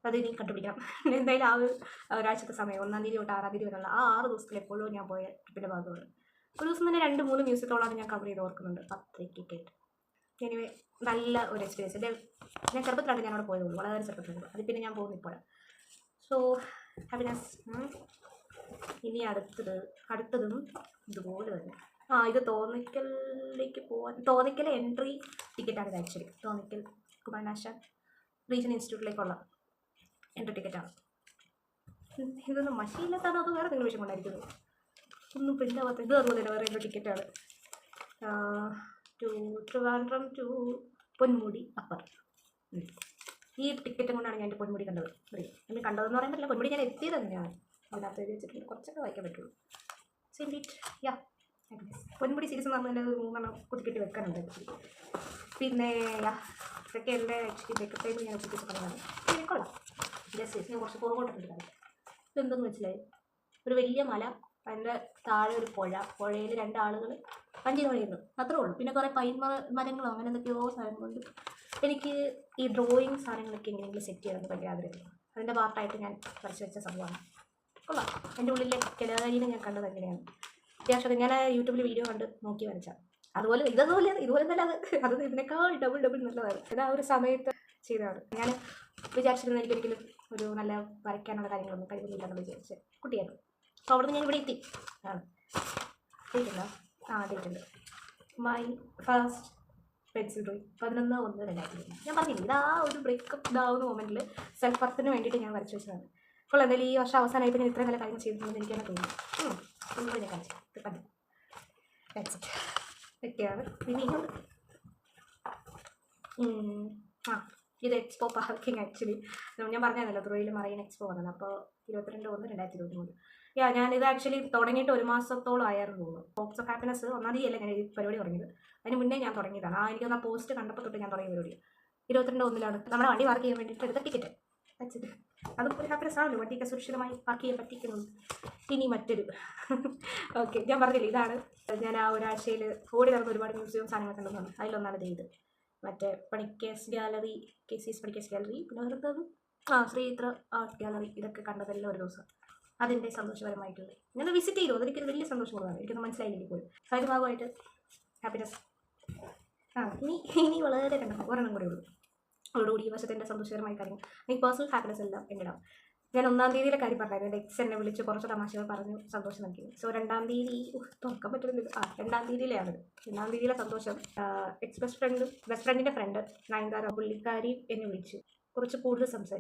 അത് ഇനി കണ്ടുപിടിക്കണം. എന്തായാലും ആ ഒരാഴ്ചത്തെ സമയം 1-ാം തീയതി തൊട്ട് 6-ാം തീയതി വരെയുള്ള ആ 6 ദിവസത്തിൽ എപ്പോഴും ഞാൻ പോയ ട്രിപ്പിൻ്റെ ഭാഗമാണ്. ഒരു ദിവസം തന്നെ 2-3 മ്യൂസിയത്തോളാണ് ഞാൻ കവർ ചെയ്ത് ഓർക്കുന്നുണ്ട്. അത്രയ്ക്ക് കേട്ട് എനിവേ നല്ല ഒരു എക്സ്പീരിയൻസ്. ഞാൻ ചെറുപ്പത്തിലാണ് ഞാൻ അവിടെ പോയതുള്ളൂ, വളരെ ചെറുപ്പത്തിലുള്ളൂ. അത് പിന്നെ ഞാൻ പോകുന്നു ഇപ്പോഴാണ്. So happiness. ഇനി അടുത്തതും ഇതുപോലെ തന്നെ. ഇത് തോന്നിക്കലിലേക്ക് പോകാൻ, തോന്നിക്കൽ എൻട്രി ടിക്കറ്റാണ് ഇത് ആക്ച്വലി. തോന്നിക്കൽ Kumaranasan regional ഇൻസ്റ്റിറ്റ്യൂട്ടിലേക്കുള്ള entry ടിക്കറ്റാണ്. ഇതൊന്നും മഷിയില്ലാത്തതാണോ അത് വേറെ എന്തെങ്കിലും വിഷയം കൊണ്ടായിരിക്കുന്നത്? ഒന്നും പ്രിൻ്റ് ആവാത്ത ഇത് അതുപോലെ വേറെ എൻട്രി ടിക്കറ്റാണ്. Trivandrum to Ponmudi upper. ഈ ടിക്കറ്റും കൊണ്ടാണ് ഞാൻ എൻ്റെ പൊന്മുടി കണ്ടത്. എന്നെ കണ്ടതെന്ന് പറയാൻ പറ്റില്ല, പൊന്മുടി ഞാൻ എത്തിയത് തന്നെയാണ്. അതിനകത്ത് എഴുതി വെച്ചിട്ടുണ്ട്, കുറച്ചൊക്കെ വായിക്കാൻ പറ്റുള്ളൂ. യാ പൊന്മുടി സീരീസ് എന്ന് പറഞ്ഞാൽ 3 കുത്തിക്കെട്ടി വെക്കാനുണ്ട്. പിന്നെ ഇതൊക്കെ എൻ്റെ ആക്ച്വലി ബേക്കപ്പ് ടൈമിൽ ഞാൻ വെച്ചിട്ട് പറഞ്ഞതാണ്. കൊള്ളാം. ജസ്റ്റ് ഞാൻ കുറച്ച് പുറകോട്ടിട്ടുണ്ട്. ഇതെന്തെന്ന് വെച്ചാൽ ഒരു വലിയ മല, അതിൻ്റെ താഴെ ഒരു പുഴയിൽ 2 ആളുകൾ വഞ്ചി തുഴയുന്നു, അത്രേ ഉള്ളൂ. പിന്നെ കുറേ പൈൻ മരങ്ങളോ അങ്ങനെ എന്തൊക്കെയോ സാധനങ്ങളുണ്ട്. എനിക്ക് ഈ ഡ്രോയിങ് സാധനങ്ങളൊക്കെ എങ്ങനെയെങ്കിലും സെറ്റ് ചെയ്യാൻ ഭയങ്കര ആഗ്രഹം. അതിൻ്റെ പാർട്ടായിട്ട് ഞാൻ വരച്ച് വെച്ച സംഭവമാണ്. കൊള്ളാം. എൻ്റെ ഉള്ളിലെ കലാകാരിനെ ഞാൻ കണ്ടത് എങ്ങനെയാണ് അത്യാവശ്യം. ഞാൻ യൂട്യൂബിൽ വീഡിയോ കണ്ട് നോക്കി വരച്ചാൽ അതുപോലെ ഇതുപോലെ നല്ല അത് ഇതിനേക്കാൾ ഡബിൾ നല്ലതാണ്. അത് ആ ഒരു സമയത്ത് ചെയ്തതാണ്. ഞാൻ വിചാരിച്ചിരുന്ന എനിക്കൊരിക്കലും ഒരു നല്ല വരയ്ക്കാനുള്ള കാര്യങ്ങളൊന്നും കഴിവില്ലാന്ന് വിചാരിച്ച് കുട്ടിയായിരുന്നു. അപ്പോൾ അവിടെ നിന്ന് ഞാൻ ഇവിടെ എത്തി ആണ് ഡേറ്റുണ്ടോ? ഡേറ്റുണ്ട്. My first pencil drawing 11/1/2020. ഞാൻ പറഞ്ഞില്ല, ഇതാ ഒരു ബ്രേക്കപ്പ് ഇതാവുന്ന മൊമെൻറ്റിൽ സെൽഫ് വർത്തിന് വേണ്ടിയിട്ട് ഞാൻ വരച്ച് വെച്ചതാണ്. അപ്പോൾ എന്തായാലും ഈ വർഷം അവസാനമായപ്പോൾ ഞാൻ ഇത്രയും നല്ല കാര്യങ്ങൾ ചെയ്തിട്ടുണ്ടെന്ന് എനിക്കാണ് തോന്നുന്നു. ഒന്നുകൂടെ ഞാൻ കാണിച്ചു കണ്ടു ഇതൊക്കെയാണ്. പിന്നെ ഇത് എക്സ്പോ പാർക്കിംഗ് ആക്ച്വലി ഞാൻ പറഞ്ഞതല്ലോ, ത്രോയിൽ മറൈൻ എക്സ്പോ വന്നത്. അപ്പോൾ 22/1/2023. ഞാനിത് ആക്ച്വലി തുടങ്ങിയിട്ട് 1 മാസത്തോളം ആയിരുന്നു തോന്നുന്നു. ബോക്സ് ഓഫ് ഹാപ്പിനെസ് 1-ാം തീയതി അല്ല ഞാൻ ഈ പരിപാടി തുടങ്ങിയത്, അതിന് മുന്നേ ഞാൻ തുടങ്ങിയതാണ്. എനിക്കൊന്ന് ആ പോസ്റ്റ് കണ്ടപ്പോൾ തൊട്ട് ഞാൻ തുടങ്ങിയ പരിപാടി 22/1 നമ്മുടെ വണ്ടി പാർക്ക് ചെയ്യാൻ വേണ്ടിയിട്ട് എടുത്ത ടിക്കറ്റ് വെച്ചിട്ട്. അതും ഒരു ഹാപ്പിനെസ് ആണല്ലോ, വണ്ടിയൊക്കെ സുരക്ഷിതമായി പാർക്ക് ചെയ്യാൻ പറ്റിക്കുന്നത്. ഇനി മറ്റൊരു ഓക്കെ, ഞാൻ പറഞ്ഞില്ല, ഇതാണ് ഞാൻ ആ ഒരാഴ്ചയിൽ ഓടി നടന്ന ഒരുപാട് മ്യൂസിയം സാധനങ്ങളൊക്കെ ഉണ്ടെന്നാണ്. അതിലൊന്നാണ് ഇത്. മറ്റേ Panickers gallery, KCS Panickers gallery, പിന്നെ അടുത്തത് ശ്രീചിത്ര ആർട്ട് ഗാലറി. ഇതൊക്കെ കണ്ടതെല്ലാം ഒരു ദിവസം അതിൻ്റെ സന്തോഷപരമായിട്ടുള്ളത് ഞാൻ വിസിറ്റ് ചെയ്തു. അതെനിക്കൊരു വലിയ സന്തോഷമുള്ളതാണ്. എനിക്കൊന്നും മനസ്സിലായില്ലെങ്കിൽ പോലും അതിൻ്റെ ഭാഗമായിട്ട് ഹാപ്പിനെസ്. ഇനി വളരെ ഒരെണ്ണം കൂടെ ഉള്ളൂ. അതോടുകൂടി ഈ വർഷത്തെ എൻ്റെ സന്തോഷകരമായ കാര്യങ്ങൾ, എനിക്ക് പേഴ്സണൽ ഹാപ്പിനെസ് എല്ലാം എൻ്റെടാം. ഞാൻ 1-ാം തീയതിയിലെ കാര്യം പറഞ്ഞായിരുന്നു. എൻ്റെ എക്സ് എന്നെ വിളിച്ച് കുറച്ച് തമാശകൾ പറഞ്ഞു സന്തോഷം നൽകി. സോ 2-ാം തീയതി തുറക്കാൻ പറ്റുന്നില്ല. 2-ാം തീയതിയിലാണ്. 2-ാം തീയതിയിലെ സന്തോഷം. ബെസ്റ്റ് ഫ്രണ്ടിൻ്റെ ഫ്രണ്ട് നയൻതാര, പുള്ളിക്കാരി എന്നെ വിളിച്ചു കുറച്ച് കൂടുതൽ സംസാരിച്ചു.